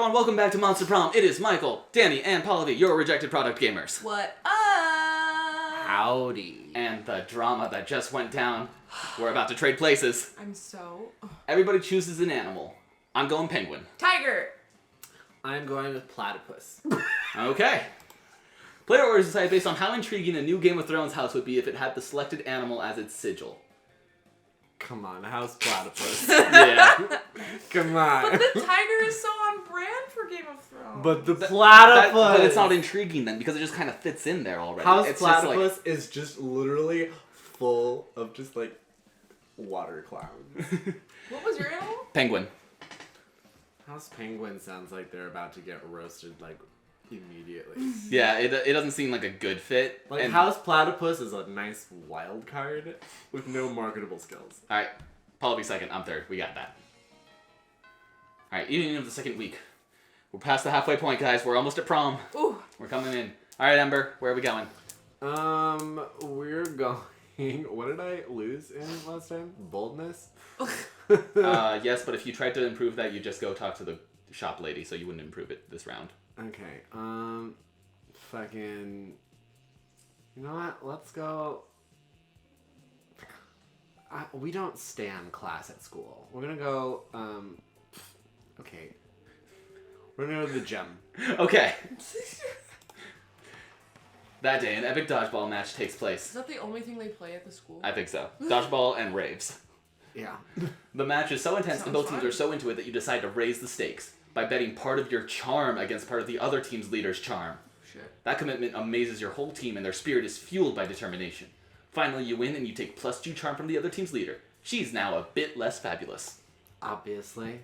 everyone, welcome back to Monster Prom. It is Michael, Danny, and Pallavi, your rejected product gamers. What up? Howdy. And the drama that just went down. We're about to trade places. I'm so... Everybody chooses an animal. I'm going penguin. Tiger! I'm going with platypus. Okay. Player orders decide based on how intriguing a new Game of Thrones house would be if it had the selected animal as its sigil. Come on, how's platypus? Yeah. Come on. But the tiger is so on brand for Game of Thrones. But the platypus! But it's not intriguing then, because it just kind of fits in there already. House It's platypus just is just literally full of just like water clouds. What was your animal? Penguin. House penguin sounds like they're about to get roasted like immediately. Yeah, it doesn't seem like a good fit. Like and... house platypus is a nice wild card with no marketable skills. Alright, Paul be second, I'm third. We got that. Alright, evening of the second week. We're past the halfway point, guys. We're almost at prom. Ooh. We're coming in. Alright, Ember, where are we going? We're going... What did I lose in last time? Boldness? Yes, but if you tried to improve that, you just go talk to the shop lady, so you wouldn't improve it this round. Okay, fucking... You know what? Let's go... we don't stand class at school. We're gonna go, okay. We're gonna go to the gym. Okay. That day, an epic dodgeball match takes place. Is that the only thing they play at the school? I think so. Dodgeball and raves. Yeah. The match is so intense and both teams fun. are so into it that you decide to raise the stakes by betting part of your charm against part of the other team's leader's charm. Shit. That commitment amazes your whole team and their spirit is fueled by determination. Finally, you win and you take +2 charm from the other team's leader. She's now a bit less fabulous. Obviously.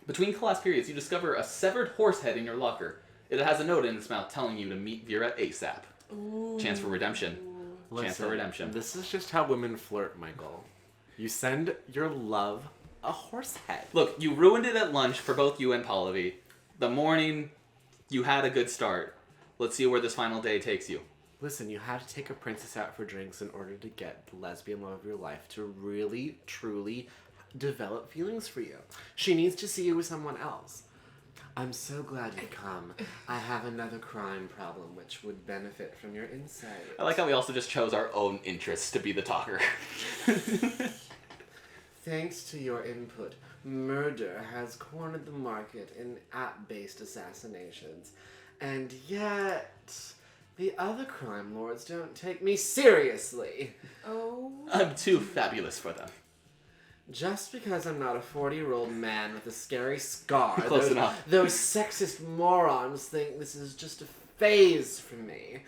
Between class periods, you discover a severed horse head in your locker. It has a note in its mouth telling you to meet Vera ASAP. Ooh. Chance for redemption. Chance for redemption. This is just how women flirt, Michael. You send your love a horse head. Look, you ruined it at lunch for both you and Pallavi. The morning, you had a good start. Let's see where this final day takes you. Listen, you had to take a princess out for drinks in order to get the lesbian love of your life to really, truly develop feelings for you. She needs to see you with someone else. I'm so glad you come. I have another crime problem which would benefit from your insight. I like how we also just chose our own interests to be the talker. Thanks to your input, murder has cornered the market in app-based assassinations. And yet, the other crime lords don't take me seriously. Oh. I'm too fabulous for them. Just because I'm not a 40-year-old man with a scary scar, Close enough. Those sexist morons think this is just a phase for me.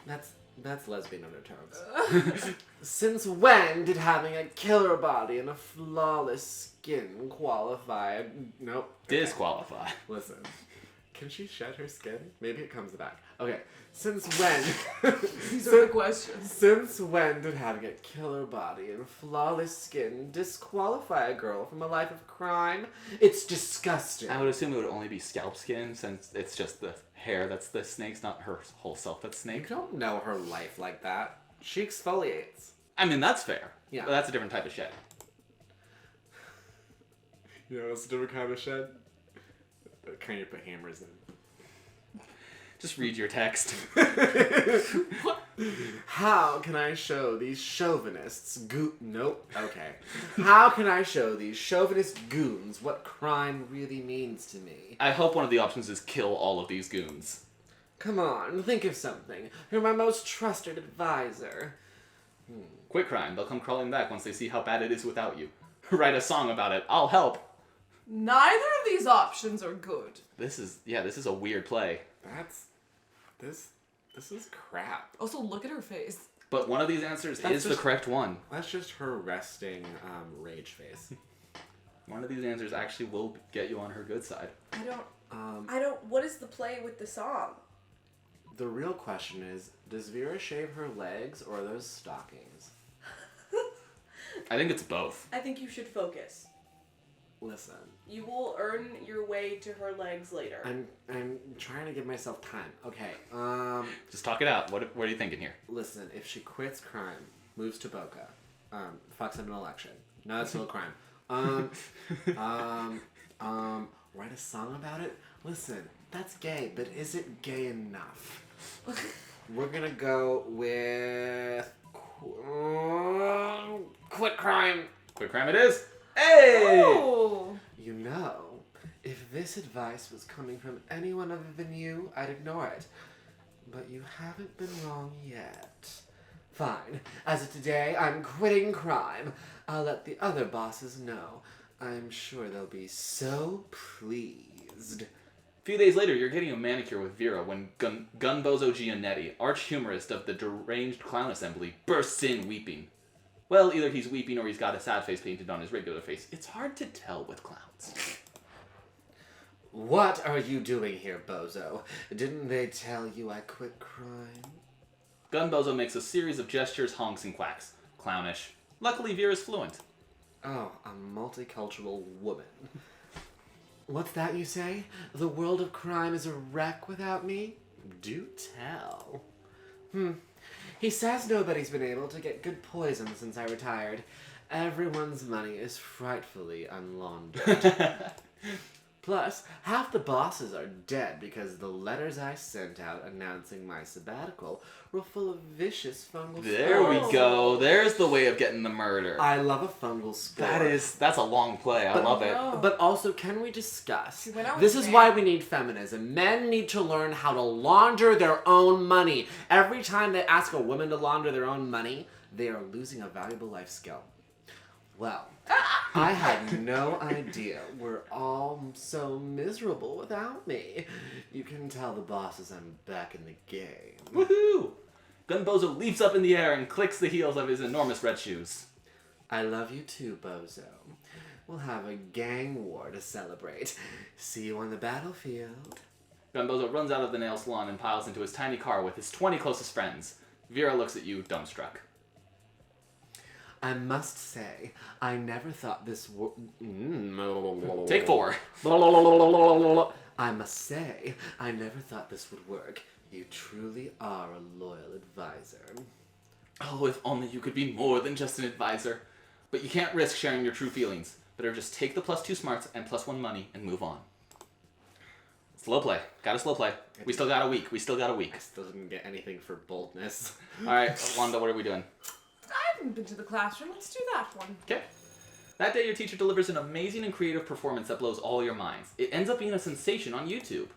That's lesbian undertones. Since when did having a killer body and a flawless skin qualify? Nope. Disqualify. Listen. Can she shed her skin? Maybe it comes back. Okay. Since when? These are the questions. Since when did having a killer body and flawless skin disqualify a girl from a life of crime? It's disgusting. I would assume it would only be scalp skin since it's just the hair that's the snake's, not her whole self that's You snake. don't know her life like that. She exfoliates. I mean, that's fair. Yeah. But that's a different type of shed. You know what's a different kind of shed? The kind you put hammers in. Just read your text. How can I show these chauvinists Nope. Okay. How can I show these chauvinist goons what crime really means to me? I hope one of the options is kill all of these goons. Come on, think of something. You're my most trusted advisor. Quit crime. They'll come crawling back once they see how bad it is without you. Write a song about it. I'll help. Neither of these options are good. This is a weird play. This is crap. Also, look at her face. But one of these answers That's is the just- correct one. That's just her resting rage face. One of these answers actually will get you on her good side. I don't, what is the play with the song? The real question is, does Vera shave her legs or are those stockings? I think it's both. I think you should focus. Listen, You will earn your way to her legs later. I'm trying to give myself time. Okay, Just talk it out. What are you thinking here? listen, if she quits crime, moves to Boca, fucks up an election, no, that's still a crime. Write a song about it? Listen, that's gay, but is it gay enough? We're gonna go with... quit crime. Quick crime it is. Hey! Oh. You know, if this advice was coming from anyone other than you, I'd ignore it. But you haven't been wrong yet. Fine. As of today, I'm quitting crime. I'll let the other bosses know. I'm sure they'll be so pleased. A few days later, you're getting a manicure with Vera when Gunbozo Giannetti, arch-humorist of the deranged clown assembly, bursts in weeping. Well, either he's weeping or he's got a sad face painted on his regular face. It's hard to tell with clowns. What are you doing here, Bozo? Didn't they tell you I quit crime? Gunbozo makes a series of gestures, honks, and quacks. Clownish. Luckily, Vera's fluent. Oh, a multicultural woman. What's that you say? The world of crime is a wreck without me? Do tell. He says nobody's been able to get good poison since I retired. Everyone's money is frightfully unlaundered. Plus, half the bosses are dead because the letters I sent out announcing my sabbatical were full of vicious fungal There we go. There's the way of getting the murder. I love a fungal spore. That's a long play. I love it. But also, can we discuss? Went out This with is man. why we need feminism. Men need to learn how to launder their own money. Every time they ask a woman to launder their own money, they are losing a valuable life skill. Well, I had no idea we're all so miserable without me. You can tell the bosses I'm back in the game. Woohoo! Gunbozo leaps up in the air and clicks the heels of his enormous red shoes. I love you too, Bozo. We'll have a gang war to celebrate. See you on the battlefield. Gunbozo runs out of the nail salon and piles into his tiny car with his 20 closest friends. Vera looks at you, dumbstruck. I must say, I never thought this would... Take 4. I must say, I never thought this would work. You truly are a loyal advisor. Oh, if only you could be more than just an advisor. But you can't risk sharing your true feelings. Better just take the +2 smarts and +1 money and move on. Slow play. Got a slow play. We still got a week. I still didn't get anything for boldness. Alright, Wanda, what are we doing? I haven't been to the classroom. Let's do that one. Okay. That day, your teacher delivers an amazing and creative performance that blows all your minds. It ends up being a sensation on YouTube.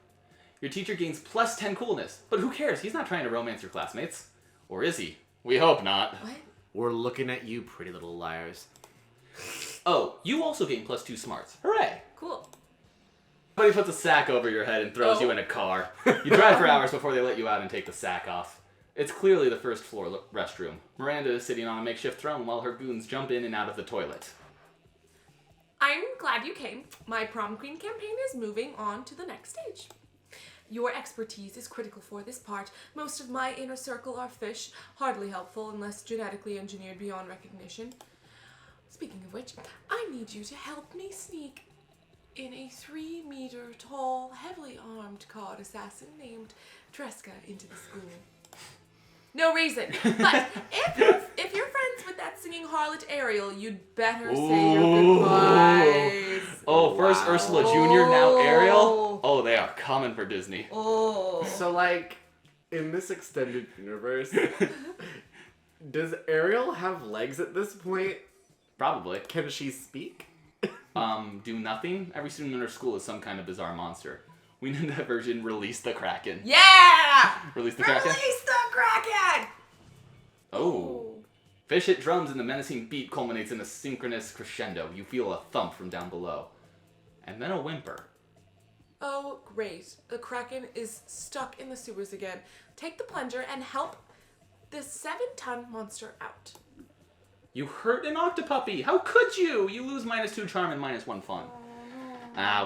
Your teacher gains +10 coolness, but who cares? He's not trying to romance your classmates. Or is he? We hope not. What? We're looking at you, pretty little liars. Oh, you also gain +2 smarts. Hooray! Cool. Somebody puts a sack over your head and throws you in a car. You drive for hours before they let you out and take the sack off. It's clearly the first floor restroom. Miranda is sitting on a makeshift throne while her goons jump in and out of the toilet. I'm glad you came. My prom queen campaign is moving on to the next stage. Your expertise is critical for this part. Most of my inner circle are fish, hardly helpful unless genetically engineered beyond recognition. Speaking of which, I need you to help me sneak in a 3-meter tall, heavily armed card assassin named Tresca into the school. No reason. But if you're friends with that singing harlot Ariel, you'd better say your goodbyes. Oh, first Ursula Jr., now Ariel? Oh, they are coming for Disney. Oh. So, like, in this extended universe, does Ariel have legs at this point? Probably. Can she speak? Do nothing? Every student in our school is some kind of bizarre monster. We need that version, Release the Kraken. Yeah! Release the Kraken? Release the Kraken! Oh. Fish hit drums and the menacing beat culminates in a synchronous crescendo. You feel a thump from down below. And then a whimper. Oh, great. The Kraken is stuck in the sewers again. Take the plunger and help this 7-ton monster out. You hurt an octopuppy! How could you? You lose -2 charm and -1 fun.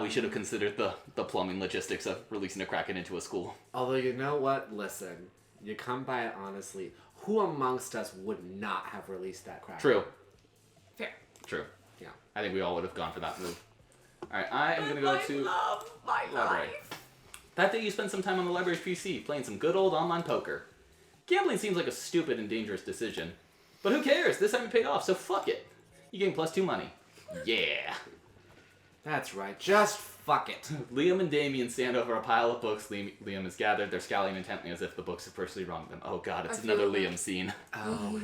We should have considered the plumbing logistics of releasing a Kraken into a school. Although, you know what? Listen, you come by it honestly. Who amongst us would not have released that Kraken? True. Fair. True. Yeah. I think we all would have gone for that move. Alright, I am gonna go to love my library. life. That day you spent some time on the library's PC, playing some good old online poker. Gambling seems like a stupid and dangerous decision. But who cares? This time it paid off, so fuck it. You gain +2 money. Yeah. That's right. Just fuck it. Liam and Damien stand over a pile of books Liam has gathered. They're scowling intently as if the books have personally wronged them. Oh god, it's I feel another that. Liam scene. Oh,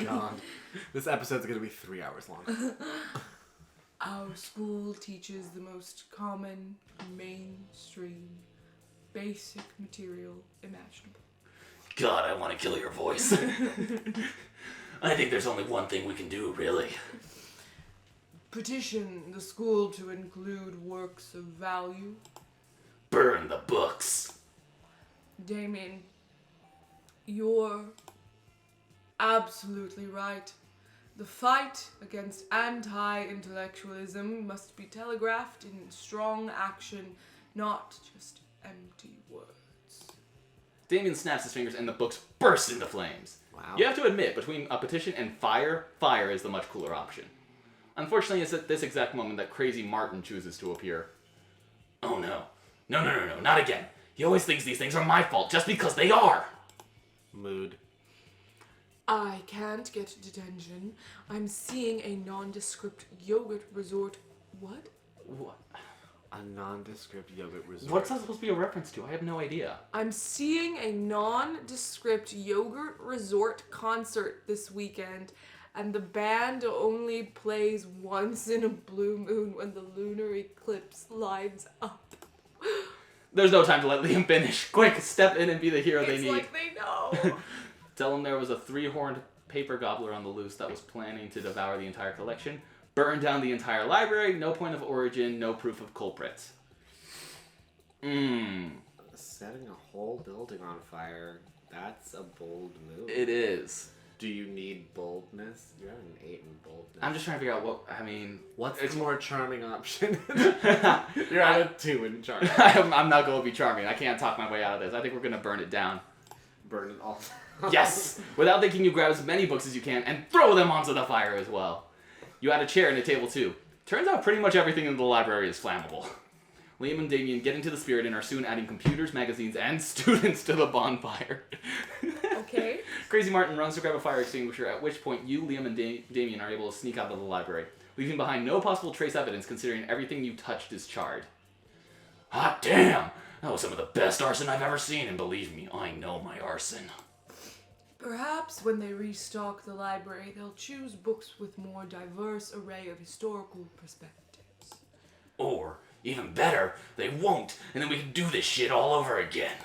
God. This episode's gonna be 3 hours long. Our school teaches the most common, mainstream, basic material imaginable. God, I want to kill your voice. I think there's only one thing we can do, really. Petition the school to include works of value. Burn the books. Damien, you're absolutely right. The fight against anti-intellectualism must be telegraphed in strong action, not just empty words. Damien snaps his fingers and the books burst into flames. Wow. You have to admit, between a petition and fire, fire is the much cooler option. Unfortunately, it's at this exact moment that Crazy Martin chooses to appear. Oh no. No, not again. He always thinks these things are my fault, just because they are! Mood. I can't get detention. I'm seeing a nondescript yogurt resort. What? What? A nondescript yogurt resort. What's that supposed to be a reference to? I have no idea. I'm seeing a nondescript yogurt resort concert this weekend, and the band only plays once in a blue moon when the lunar eclipse lines up. There's no time to let Liam finish. Quick, step in and be the hero they It's need. like they know. Tell them there was a 3-horned paper gobbler on the loose that was planning to devour the entire collection. Burn down the entire library, no point of origin, no proof of culprit. Setting a whole building on fire, that's a bold move. It is. Do you need boldness? You're at an 8 in boldness. I'm just trying to figure out what, I mean... What's it's the more charming option? You're at a 2 in charming. I'm not going to be charming. I can't talk my way out of this. I think we're going to burn it down. Burn it all. Yes! Without thinking, you grab as many books as you can and throw them onto the fire as well. You add a chair and a table too. Turns out pretty much everything in the library is flammable. Liam and Damien get into the spirit and are soon adding computers, magazines, and students to the bonfire. Okay. Crazy Martin runs to grab a fire extinguisher, at which point you, Liam, and Damien are able to sneak out of the library, leaving behind no possible trace evidence considering everything you touched is charred. Hot damn! That was some of the best arson I've ever seen, and believe me, I know my arson. Perhaps when they restock the library, they'll choose books with more diverse array of historical perspectives. Or, even better, they won't, and then we can do this shit all over again.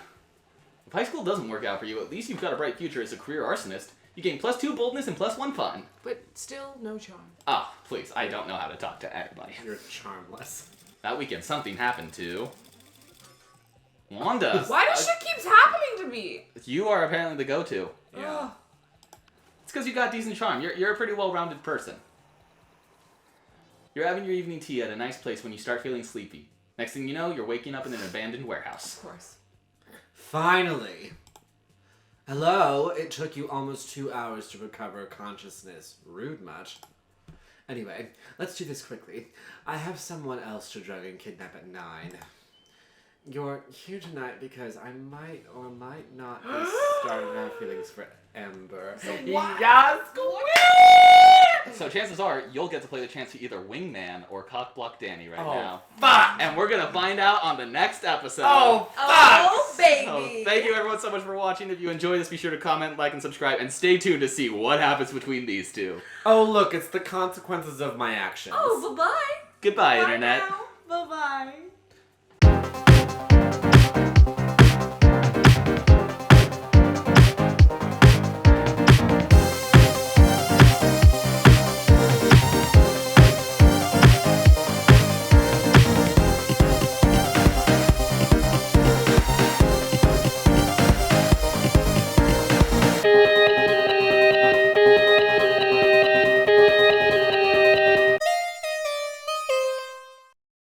If high school doesn't work out for you, at least you've got a bright future as a career arsonist. You gain +2 boldness and +1 fun. But still, no charm. Ah, please, I don't know how to talk to anybody. You're charmless. That weekend, something happened to... Wanda. Why does shit keeps happening to me? You are apparently the go-to. Yeah. Ugh. It's because you got decent charm. You're a pretty well-rounded person. You're having your evening tea at a nice place when you start feeling sleepy. Next thing you know, you're waking up in an abandoned warehouse. Of course. Finally. Hello, it took you almost 2 hours to recover consciousness. Rude much. Anyway, let's do this quickly. I have someone else to drug and kidnap at 9. You're here tonight because I might or might not be starting to have feelings for Ember. Yes, So chances are, you'll get to play the chance to either wingman or cockblock Danny right Oh, now. fuck! And we're gonna find out on the next episode. Oh, fuck! Oh, baby. So thank you everyone so much for watching. If you enjoyed this, be sure to comment, like, and subscribe, and stay tuned to see what happens between these two. Oh, look, it's the consequences of my actions. Oh, bye-bye. Goodbye, Bye Internet. now. Bye-bye.